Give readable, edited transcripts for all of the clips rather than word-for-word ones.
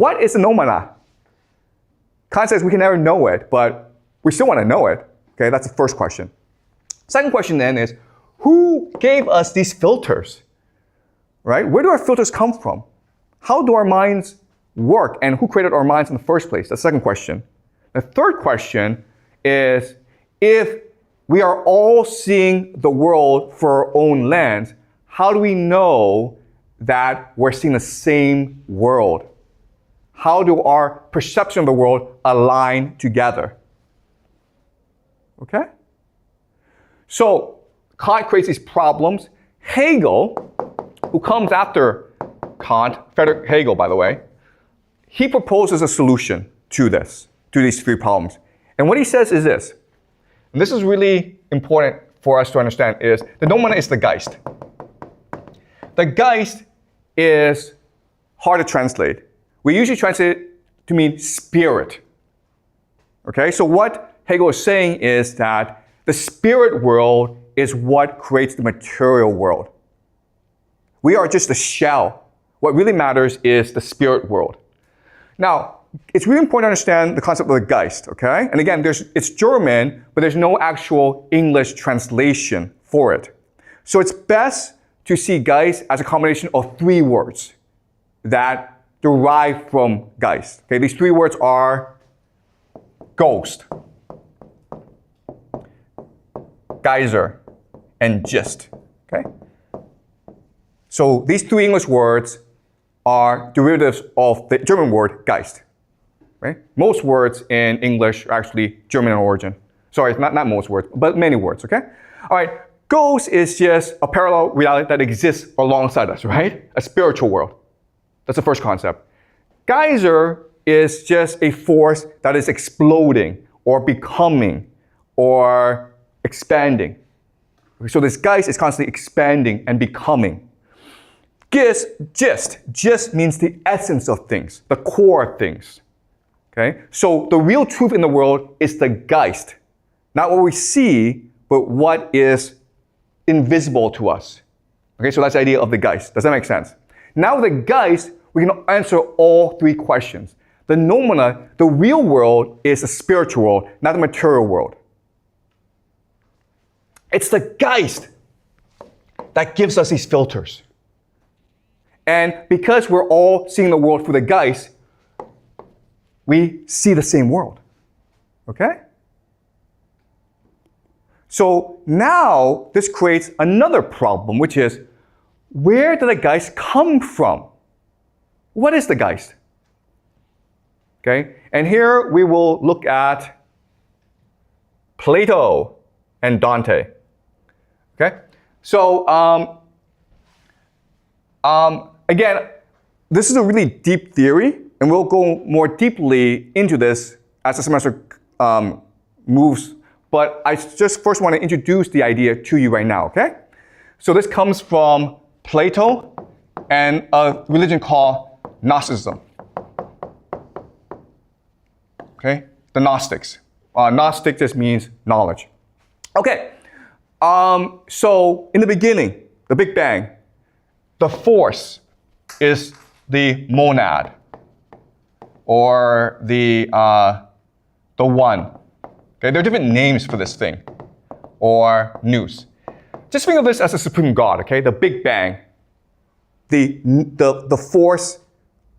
What is a nomina? Kant says we can never know it, but we still want to know it. Okay, that's the first question. Second question then is, who gave us these filters? Right? Where do our filters come from? How do our minds work, and who created our minds in the first place? That's the second question. The third question is, if we are all seeing the world for our own lens, how do we know that we're seeing the same world? How do our perception of the world align together? Okay? So Kant creates these problems. Hegel, who comes after Kant, Friedrich Hegel, by the way, he proposes a solution to these three problems. And what he says is this, and this is really important for us to understand, is the nomina is the Geist. The Geist is hard to translate. We usually translate it to mean spirit. Okay, so what Hegel is saying is that the spirit world is what creates the material world. We are just a shell. What really matters is the spirit world. Now, it's really important to understand the concept of the Geist, okay? And again, it's German, but there's no actual English translation for it. So it's best to see Geist as a combination of three words that derive from Geist. Okay, these three words are ghost, geyser, and gist. Okay? So these three English words are derivatives of the German word Geist. Right? Most words in English are actually German in origin. Sorry, not most words, but many words, okay? All right, ghost is just a parallel reality that exists alongside us, right? A spiritual world. That's the first concept. Geyser is just a force that is exploding or becoming or expanding. So this Geist is constantly expanding and becoming. Gist means the essence of things, the core of things. Okay? So the real truth in the world is the Geist. Not what we see, but what is invisible to us. Okay, so that's the idea of the Geist. Does that make sense? Now with the Geist, we can answer all three questions. The nomina, the real world, is the spiritual world, not the material world. It's the Geist that gives us these filters. And because we're all seeing the world through the Geist, we see the same world. Okay? So now this creates another problem, which is, where did the Geist come from? What is the Geist? Okay? And here we will look at Plato and Dante. Okay? So again, this is a really deep theory, and we'll go more deeply into this as the semester moves. But I just first want to introduce the idea to you right now, okay? So this comes from Plato and a religion called Gnosticism. Okay? The Gnostics. Gnostic just means knowledge. Okay. So in the beginning, the Big Bang, the force is the monad, or the one. Okay, there are different names for this thing, or nous. Just think of this as a supreme God. Okay, the Big Bang, the force,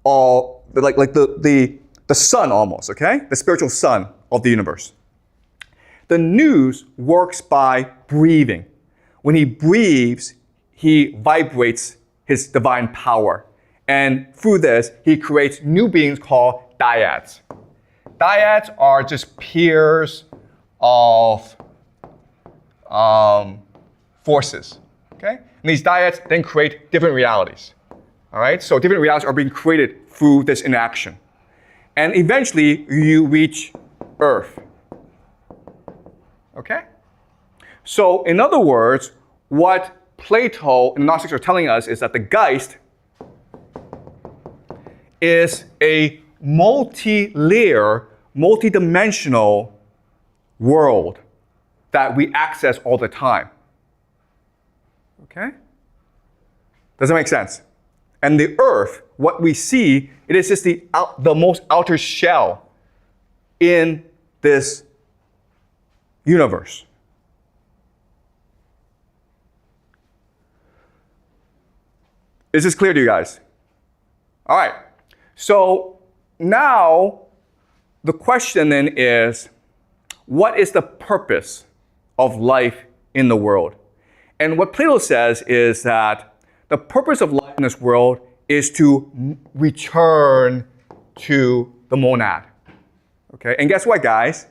like the sun almost. Okay, the spiritual sun of the universe. The nous works by breathing. When he breathes, he vibrates his divine power. And through this, he creates new beings called dyads. Dyads are just pairs of forces. Okay? And these dyads then create different realities. All right? So different realities are being created through this interaction. And eventually, you reach Earth. Okay? So in other words, what Plato and the Gnostics are telling us is that the Geist is a multi-layer, multi-dimensional world that we access all the time. Okay? Does that make sense? And the earth, what we see, it is just the most outer shell in this universe. Is this clear to you guys? All right. So now the question then is, what is the purpose of life in the world? And what Plato says is that the purpose of life in this world is to return to the monad. Okay, and guess what, guys?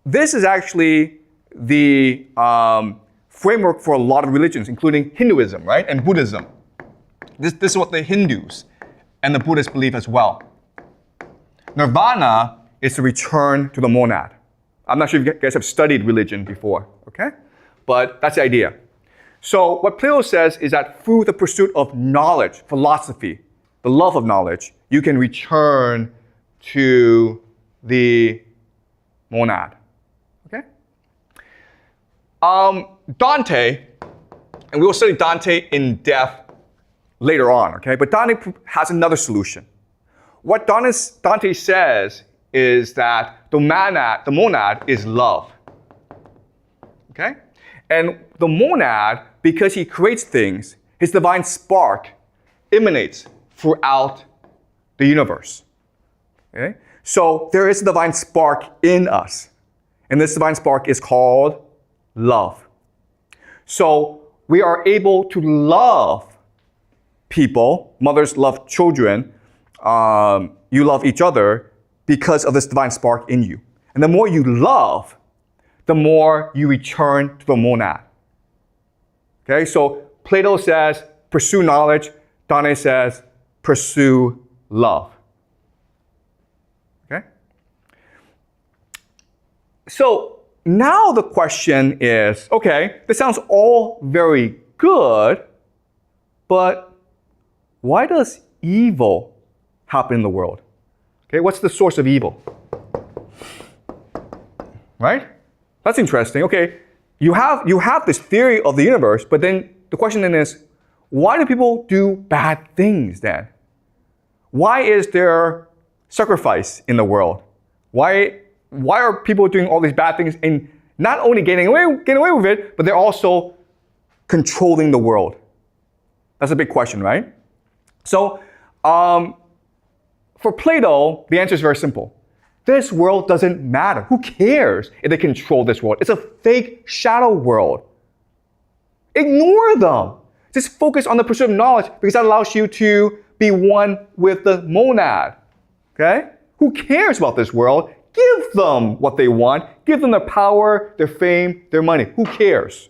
This is actually the framework for a lot of religions, including Hinduism, right, and Buddhism. This is what the Hindus and the Buddhists believe as well. Nirvana is to return to the monad. I'm not sure if you guys have studied religion before, okay? But that's the idea. So what Plato says is that through the pursuit of knowledge, philosophy, the love of knowledge, you can return to the monad, okay? Dante, and we will study Dante in depth later on, okay? But Dante has another solution. What Dante says is that the monad is love, okay? And the monad, because he creates things, his divine spark emanates throughout the universe, okay? So there is a divine spark in us, and this divine spark is called love. So we are able to love people, mothers love children, you love each other because of this divine spark in you. And the more you love, the more you return to the monad. Okay, so Plato says, pursue knowledge. Dante says, pursue love. Okay? So now the question is, okay, this sounds all very good, but why does evil happen in the world? Okay, what's the source of evil? Right? That's interesting. Okay, you have this theory of the universe, but then the question then is, why do people do bad things then? Why is there sacrifice in the world? Why are people doing all these bad things and not only getting away with it, but they're also controlling the world? That's a big question, right? So, for Plato, the answer is very simple. This world doesn't matter. Who cares if they control this world? It's a fake shadow world. Ignore them. Just focus on the pursuit of knowledge because that allows you to be one with the monad. Okay? Who cares about this world? Give them what they want. Give them their power, their fame, their money. Who cares?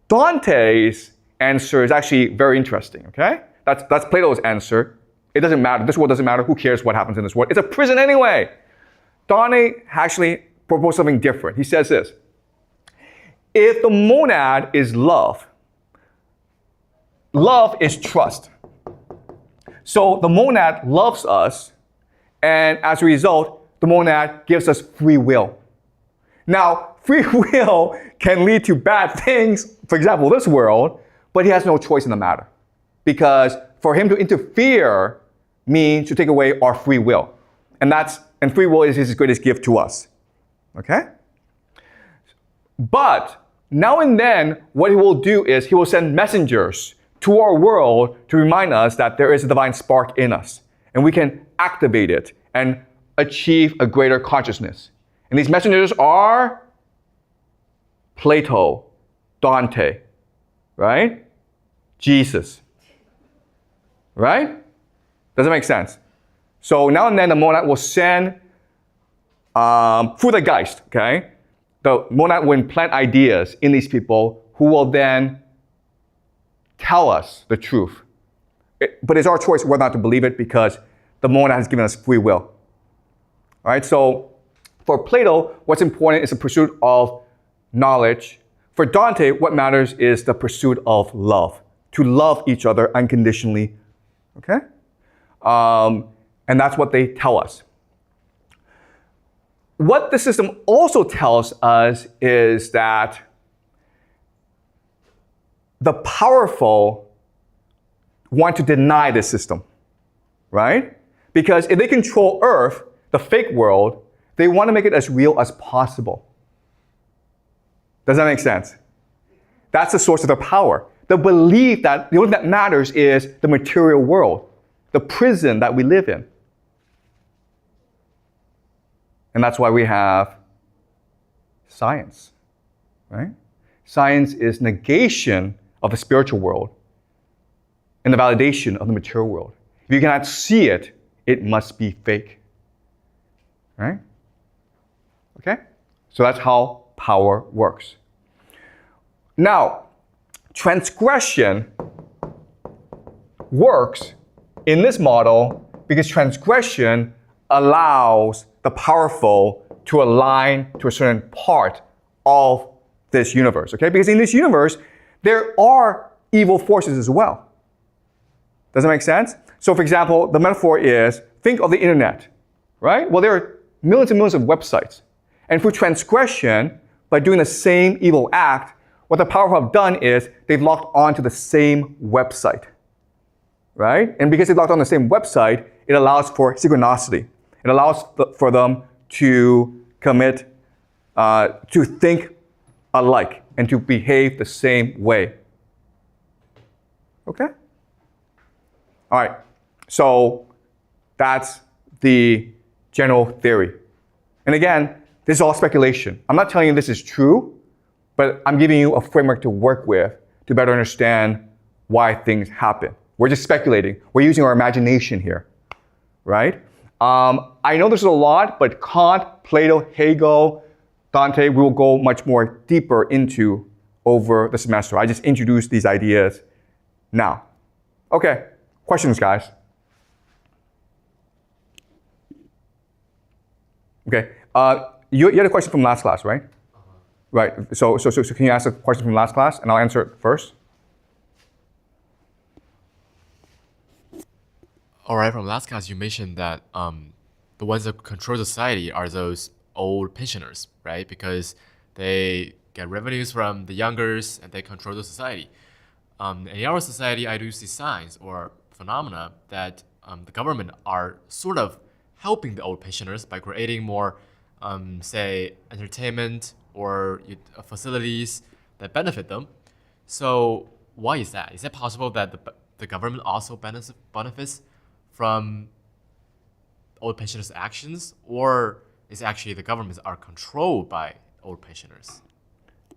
Dante's answer is actually very interesting, okay? That's Plato's answer. It doesn't matter. This world doesn't matter. Who cares what happens in this world? It's a prison anyway. Dante actually proposed something different. He says this. If the monad is love, love is trust. So the monad loves us, and as a result, the monad gives us free will. Now, free will can lead to bad things, for example, this world, but he has no choice in the matter. Because for him to interfere means to take away our free will. And free will is his greatest gift to us. Okay? But now and then, what he will do is he will send messengers to our world to remind us that there is a divine spark in us. And we can activate it and achieve a greater consciousness. And these messengers are Plato, Dante, right? Jesus. Right? Does it make sense? So now and then the monad will send through the Geist, okay? The monad will implant ideas in these people who will then tell us the truth. But it's our choice whether or not to believe it because the monad has given us free will. All right, so for Plato, what's important is the pursuit of knowledge. For Dante, what matters is the pursuit of love. To love each other unconditionally. Okay? And that's what they tell us. What the system also tells us is that the powerful want to deny this system, right? Because if they control Earth, the fake world, they want to make it as real as possible. Does that make sense? That's the source of their power. The belief that the only thing that matters is the material world, the prison that we live in. And that's why we have science, right? Science is negation of the spiritual world and the validation of the material world. If you cannot see it, it must be fake, right? Okay? So that's how power works. Now, transgression works in this model because transgression allows the powerful to align to a certain part of this universe, okay? Because in this universe, there are evil forces as well. Does that make sense? So for example, the metaphor is, think of the internet, right? Well, there are millions and millions of websites. And through transgression, by doing the same evil act, what the powerful have done is they've locked onto the same website, right? And because they've locked on the same website, it allows for synchronicity. It allows for them to commit, to think alike and to behave the same way. Okay? All right. So that's the general theory. And again, this is all speculation. I'm not telling you this is true, but I'm giving you a framework to work with to better understand why things happen. We're just speculating. We're using our imagination here, right? I know this is a lot, but Kant, Plato, Hegel, Dante, we will go much more deeper into over the semester. I just introduced these ideas now. Okay, questions, guys? Okay, you had a question from last class, right? Right, so can you ask a question from last class, and I'll answer it first? All right, from last class, you mentioned that the ones that control society are those old pensioners, right? Because they get revenues from the youngers and they control the society. In our society, I do see signs or phenomena that the government are sort of helping the old pensioners by creating more, say, entertainment or facilities that benefit them. So why is that? Is it possible that the government also benefits from old pensioners' actions, or is actually the governments are controlled by old pensioners?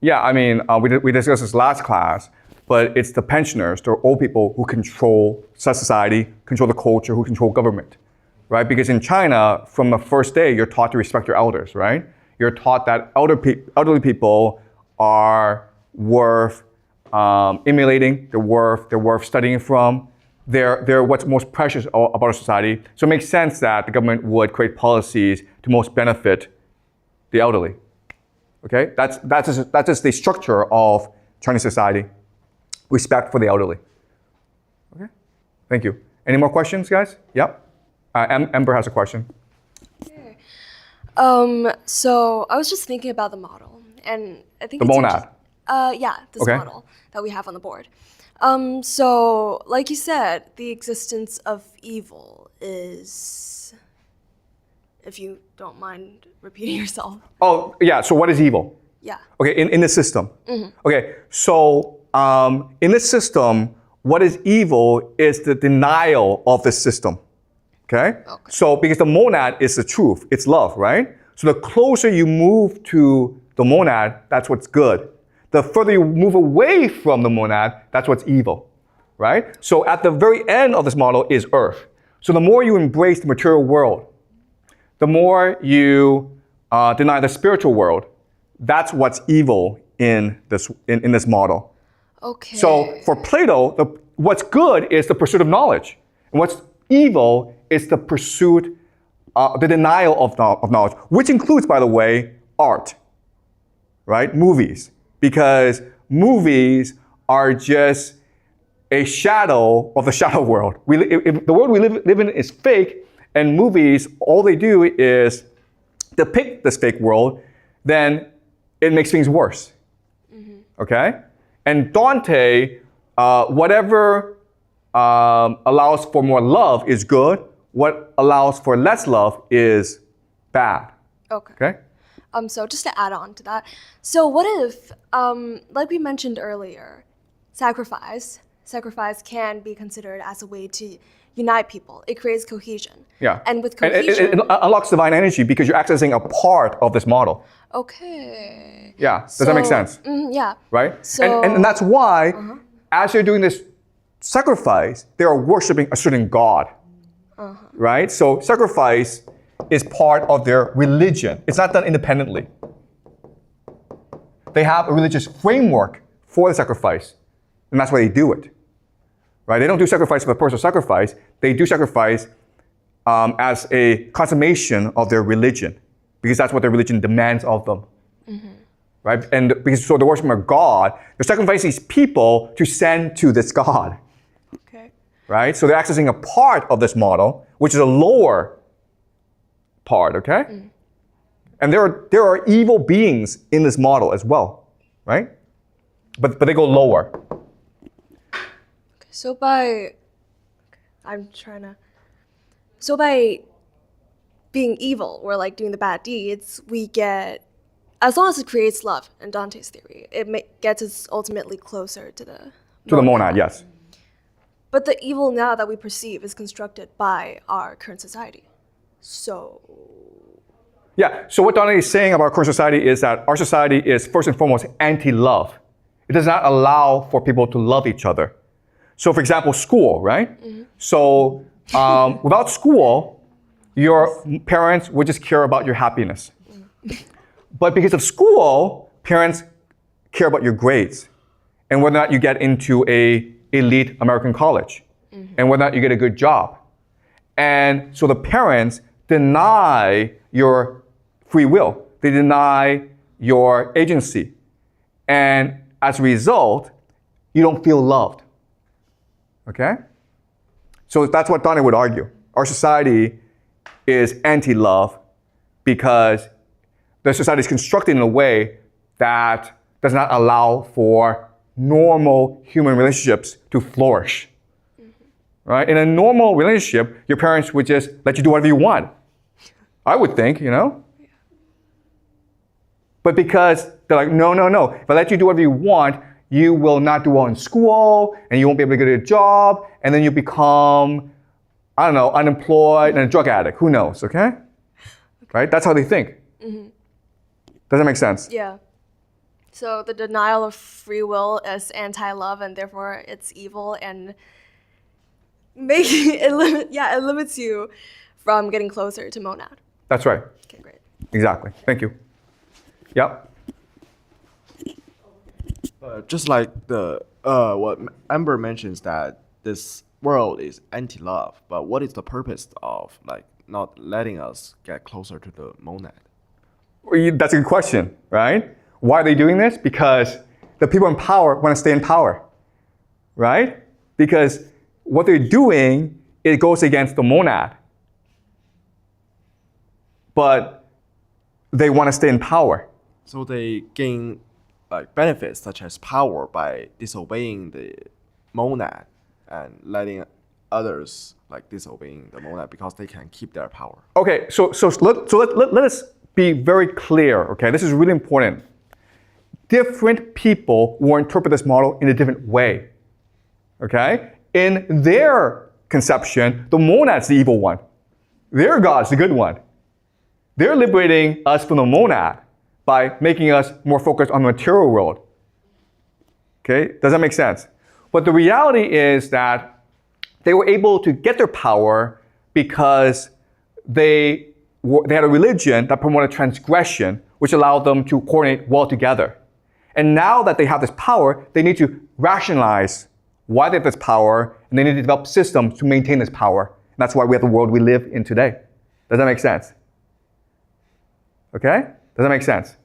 Yeah, I mean, we discussed this last class, but it's the pensioners, the old people who control society, control the culture, who control government, right? Because in China, from the first day, you're taught to respect your elders, right? You're taught that elderly people are worth emulating, they're worth studying from. They're what's most precious about our society. So it makes sense that the government would create policies to most benefit the elderly. Okay, that's just the structure of Chinese society. Respect for the elderly. Okay, thank you. Any more questions, guys? Yep. Ember has a question. So I was just thinking about the model, and I think the monad. Yeah, this model that we have on the board. So, like you said, the existence of evil is, if you don't mind repeating yourself. Oh, yeah, so what is evil? Yeah. Okay, in this system. Mm-hmm. Okay, so in this system, what is evil is the denial of the system. Okay? So, because the monad is the truth, it's love, right? So the closer you move to the monad, that's what's good. The further you move away from the monad, that's what's evil, right? So at the very end of this model is Earth. So the more you embrace the material world, the more you deny the spiritual world, that's what's evil in this model. Okay. So for Plato, what's good is the pursuit of knowledge. And what's evil is the pursuit, the denial of knowledge, which includes, by the way, art, right? Movies. Because movies are just a shadow of the shadow world. If the world we live in is fake, and movies, all they do is depict this fake world, then it makes things worse. Mm-hmm. Okay? And Dante, whatever allows for more love is good. What allows for less love is bad. Okay. Okay? So just to add on to that, so what if, like we mentioned earlier, sacrifice can be considered as a way to unite people. It creates cohesion. Yeah. And with And cohesion, it unlocks divine energy because you're accessing a part of this model. okay. Yeah. Does that make sense? Yeah. Right? So- and that's why, as you're doing this sacrifice, they are worshiping a certain God. Right? So sacrifice is part of their religion. It's not done independently. They have a religious framework for the sacrifice, and that's why they do it. Right? They don't do sacrifice for the personal sacrifice. They do sacrifice as a consummation of their religion, because that's what their religion demands of them. Right? And because so they're worshiping a God, they're sacrificing these people to send to this God. Okay. Right? So they're accessing a part of this model, which is a lower part, okay? And there are evil beings in this model as well, right? But they go lower. So by being evil or like doing the bad deeds, we get, as long as it creates love in Dante's theory, it gets us ultimately closer to the Monad, yes. But the evil now that we perceive is constructed by our current society. So Yeah, so what Dante is saying about our current society is that our society is first and foremost anti-love. It does not allow for people to love each other. So for example, school, right? So without school, your parents would just care about your happiness. But because of school, parents care about your grades and whether or not you get into a elite American college and whether or not you get a good job. And so the parents deny your free will. They deny your agency. And as a result, you don't feel loved. Okay? So that's what Dante would argue. Our society is anti-love because the society is constructed in a way that does not allow for normal human relationships to flourish. Right? In a normal relationship, your parents would just let you do whatever you want. I would think, you know? But because they're like, no. If I let you do whatever you want, you will not do well in school, and you won't be able to get a job, and then you become, I don't know, unemployed and a drug addict. Who knows, okay? Right? That's how they think. Does that make sense? yeah. So the denial of free will is anti-love, and therefore it's evil, and it limits you from getting closer to monad. That's right. Okay, great. Exactly. Thank you. Yep. Just like what Amber mentions that this world is anti-love, but what is the purpose of like not letting us get closer to the monad? That's a good question, right? Why are they doing this? Because the people in power want to stay in power, right? Because what they're doing, it goes against the monad. But they want to stay in power. So they gain like benefits such as power by disobeying the monad and letting others like disobeying the monad because they can keep their power. Okay, so let us be very clear, okay? This is really important. Different people will interpret this model in a different way, okay? In their conception, the monad's the evil one. Their God's the good one. They're liberating us from the monad by making us more focused on the material world. Okay, does that make sense? But the reality is that they were able to get their power because they had a religion that promoted transgression, which allowed them to coordinate well together. And now that they have this power, they need to rationalize why they have this power, and they need to develop systems to maintain this power. And that's why we have the world we live in today. Does that make sense? Okay? Does that make sense?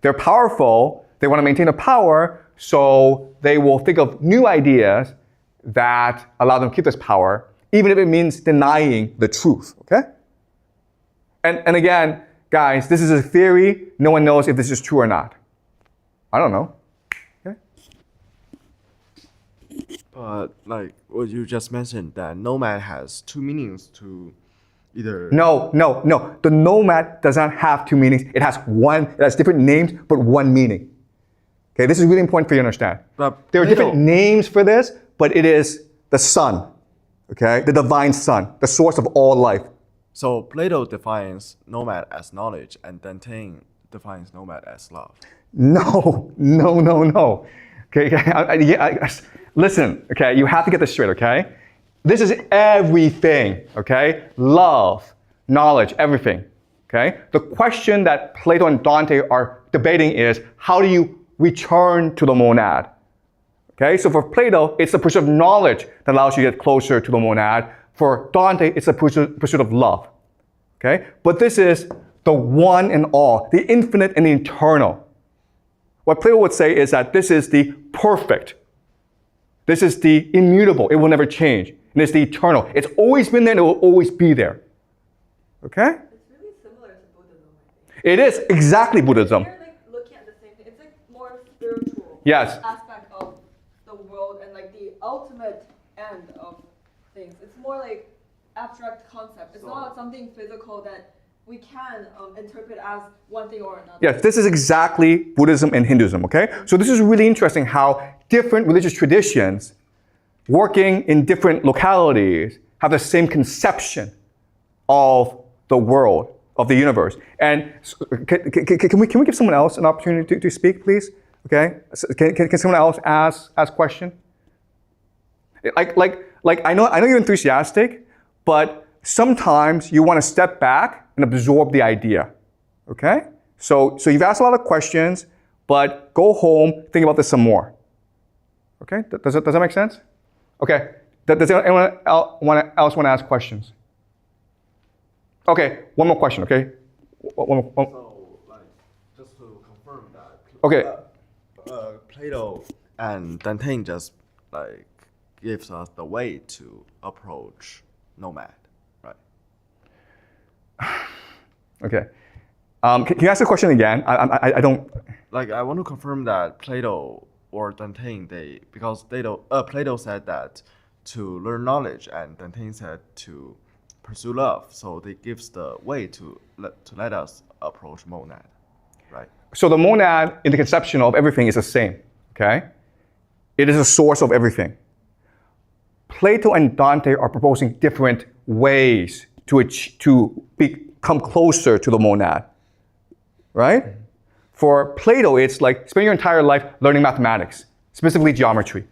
They're powerful, they want to maintain the power, so they will think of new ideas that allow them to keep this power, even if it means denying the truth, okay? And again, guys, this is a theory. No one knows if this is true or not. I don't know. Okay? But like what you just mentioned, that nomad has two meanings to either. No. The nomad does not have two meanings. It has one, it has different names, but one meaning. Okay, this is really important for you to understand. But There are different Plato- names for this, but it is the sun, okay? The divine sun, the source of all life. So Plato defines nomad as knowledge, and Dante defines nomad as love. No. Okay, listen, okay, you have to get this straight, okay? This is everything, okay? Love, knowledge, everything, okay? The question that Plato and Dante are debating is, how do you return to the monad? Okay, so for Plato, it's the pursuit of knowledge that allows you to get closer to the monad. For Dante, it's the pursuit of love. Okay, but this is the one and all, the infinite and the eternal. What Plato would say is that this is the perfect. This is the immutable. It will never change. And it's the eternal. It's always been there and it will always be there. Okay? It's really similar to Buddhism, I think. It is exactly Buddhism. They're like looking at the same thing. It's like more spiritual Yes. aspect of the world and like the ultimate end of things. It's more like abstract concept. It's not something physical that we can interpret as one thing or another. Yes, this is exactly Buddhism and Hinduism, okay? So this is really interesting how different religious traditions working in different localities have the same conception of the world, of the universe. And can we give someone else an opportunity to speak, please? Okay? Can someone else ask question? Like I know you're enthusiastic, but sometimes you want to step back and absorb the idea. Okay? So you've asked a lot of questions, but go home, think about this some more. Okay? Does that make sense? Okay. Does anyone else want to ask questions? Okay, one more question, okay? One. So, like, just to confirm that. Okay. Plato and Dante just like gives us the way to approach nomad, right? Okay. Can you ask the question again? I don't. Like, I want to confirm that Plato or Dante, because Plato said that to learn knowledge, and Dante said to pursue love. So they gives the way to let us approach monad, right? So the monad in the conception of everything is the same, okay? It is a source of everything. Plato and Dante are proposing different ways to become closer to the monad, right? For Plato, it's like spend your entire life learning mathematics, specifically geometry,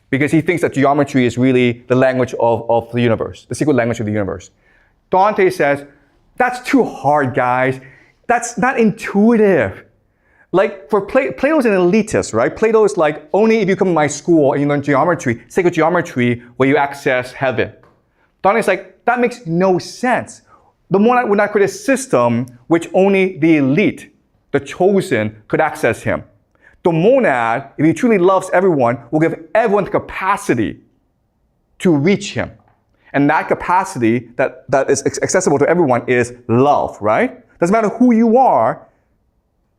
because he thinks that geometry is really the language of the universe, the secret language of the universe. Dante says, that's too hard, guys. That's not intuitive. Like for Plato's an elitist, right? Plato is like, only if you come to my school and you learn geometry, sacred geometry, will you access heaven. Dante's like, that makes no sense. The monad would not create a system which only the elite, the chosen, could access him. The monad, if he truly loves everyone, will give everyone the capacity to reach him. And that capacity that is accessible to everyone is love, right? Doesn't matter who you are,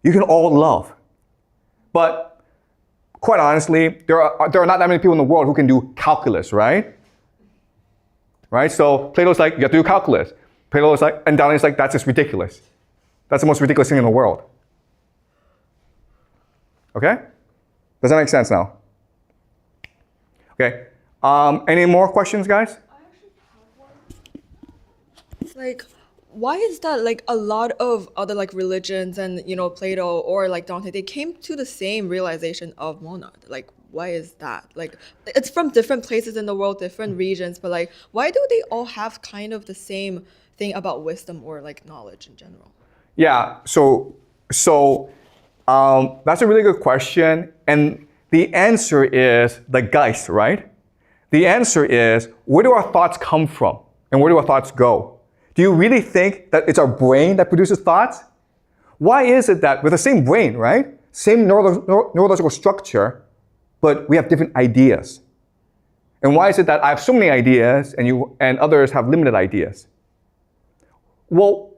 you can all love. But quite honestly, there are not that many people in the world who can do calculus, right? Right? So Plato's like, you have to do calculus. Plato's like, and Dante's like, that's just ridiculous. That's the most ridiculous thing in the world. Okay? Does that make sense now? Okay. Any more questions, guys? Like, why is that like a lot of other like religions and, you know, Plato or like Dante, they came to the same realization of monad? Like, why is that? Like, it's from different places in the world, different regions, but like, why do they all have kind of the same thing about wisdom or like knowledge in general? Yeah, so that's a really good question. And the answer is the Geist, right? The answer is, where do our thoughts come from? And where do our thoughts go? Do you really think that it's our brain that produces thoughts? Why is it that with the same brain, right? Same neurological structure, but we have different ideas? And why is it that I have so many ideas and others have limited ideas? Well,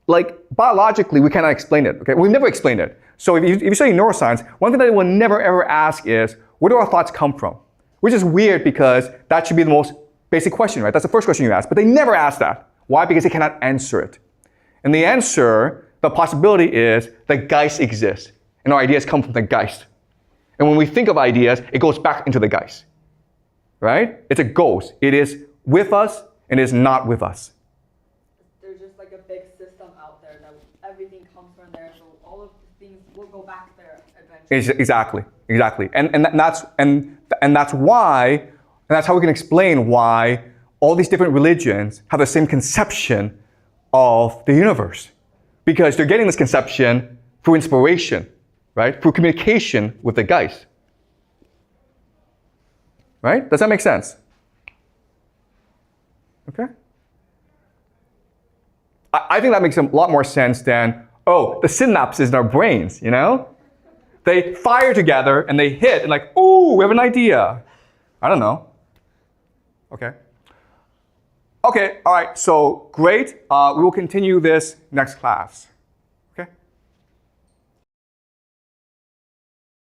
like biologically, we cannot explain it, okay? We've never explained it. So if you study neuroscience, one thing that they will never ever ask is, where do our thoughts come from? Which is weird because that should be the most basic question, right? That's the first question you ask, but they never ask that. Why? Because they cannot answer it. And the answer, the possibility is the Geist exists, and our ideas come from the Geist. And when we think of ideas, it goes back into the Geist, right? It's a ghost. It is with us and it is not with us. There's just like a big system out there that everything comes from there, so all of the things will go back there eventually. Exactly. And that's why, and that's how we can explain why all these different religions have the same conception of the universe. Because they're getting this conception through inspiration, right? Through communication with the Geist. Right? Does that make sense? Okay? I think that makes a lot more sense than, oh, the synapses in our brains, you know? They fire together and they hit and like, ooh, we have an idea. I don't know. Okay. Okay, all right, so great. We will continue this next class.